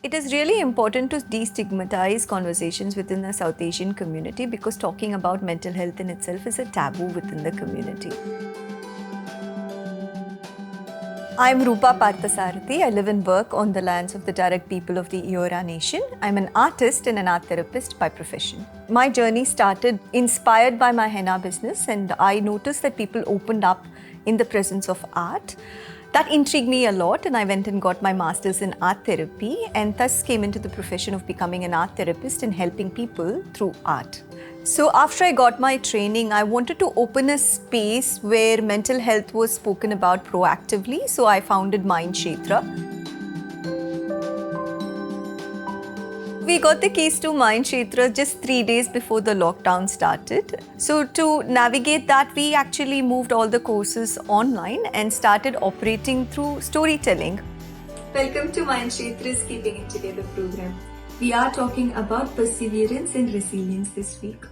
It is really important to destigmatize conversations within the South Asian community because talking about mental health in itself is a taboo within the community. I'm Rupa Parthasarathy. I live and work on the lands of the direct people of the Tiwary nation. I'm an artist and an art therapist by profession. My journey started inspired by my henna business, and I noticed that people opened up in the presence of art. That intrigued me a lot, and I went and got my master's in art therapy and thus came into the profession of becoming an art therapist and helping people through art. So after I got my training, I wanted to open a space where mental health was spoken about proactively, so I founded Mindkshetra. We got the keys to Mindkshetra just 3 days before the lockdown started. So to navigate that, we actually moved all the courses online and started operating through storytelling. Welcome to Mindkshetra's Keeping It Together program. We are talking about perseverance and resilience this week.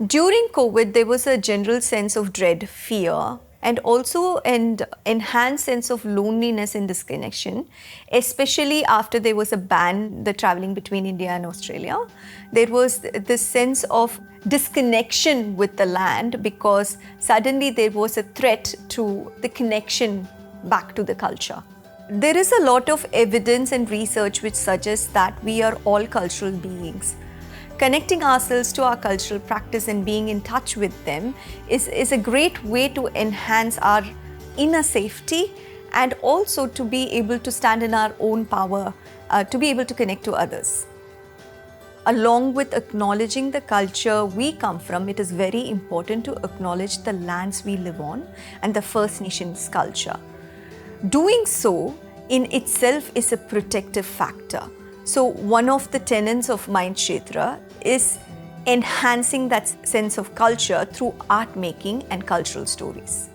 During COVID, there was a general sense of dread, fear, and also an enhanced sense of loneliness and disconnection, especially after there was a ban, the traveling between India and Australia. There was this sense of disconnection with the land because suddenly there was a threat to the connection back to the culture. There is a lot of evidence and research which suggests that we are all cultural beings. Connecting ourselves to our cultural practice and being in touch with them is a great way to enhance our inner safety and also to be able to stand in our own power, to be able to connect to others. Along with acknowledging the culture we come from, it is very important to acknowledge the lands we live on and the First Nations culture. Doing so in itself is a protective factor. So one of the tenets of Mindkshetra is enhancing that sense of culture through art making and cultural stories.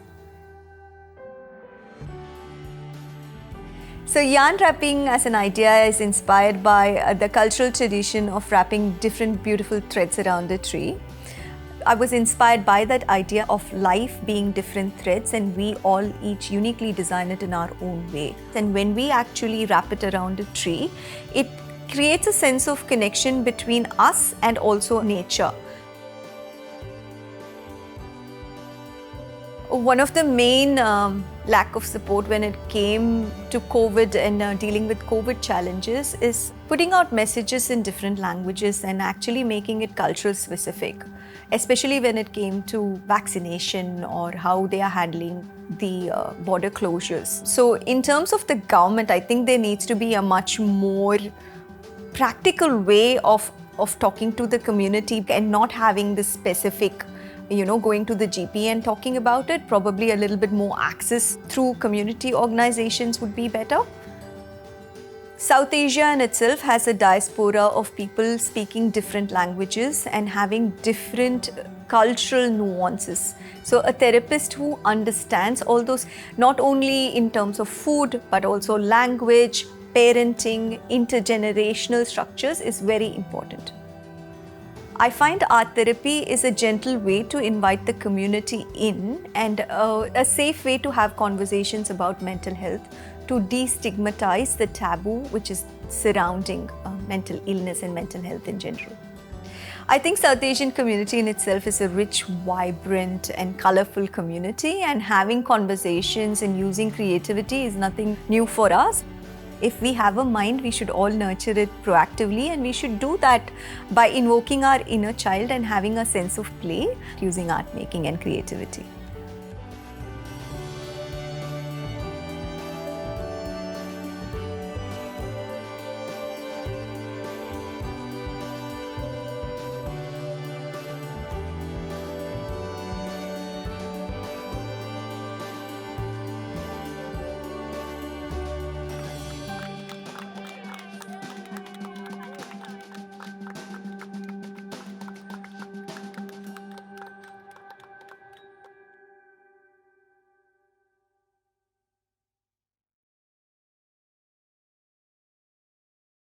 So yarn wrapping as an idea is inspired by the cultural tradition of wrapping different beautiful threads around a tree. I was inspired by that idea of life being different threads and we all each uniquely design it in our own way. And when we actually wrap it around a tree, it creates a sense of connection between us and also nature. One of the main lack of support when it came to COVID and dealing with COVID challenges is putting out messages in different languages and actually making it cultural specific, especially when it came to vaccination or how they are handling the border closures. So in terms of the government, I think there needs to be a much more practical way of talking to the community and not having this specific, going to the GP and talking about it. Probably a little bit more access through community organizations would be better. South Asia in itself has a diaspora of people speaking different languages and having different cultural nuances. So a therapist who understands all those, not only in terms of food, but also language, parenting, intergenerational structures is very important. I find art therapy is a gentle way to invite the community in and a safe way to have conversations about mental health, to destigmatize the taboo which is surrounding mental illness and mental health in general. I think South Asian community in itself is a rich, vibrant and colorful community, and having conversations and using creativity is nothing new for us. If we have a mind, we should all nurture it proactively, and we should do that by invoking our inner child and having a sense of play using art making and creativity.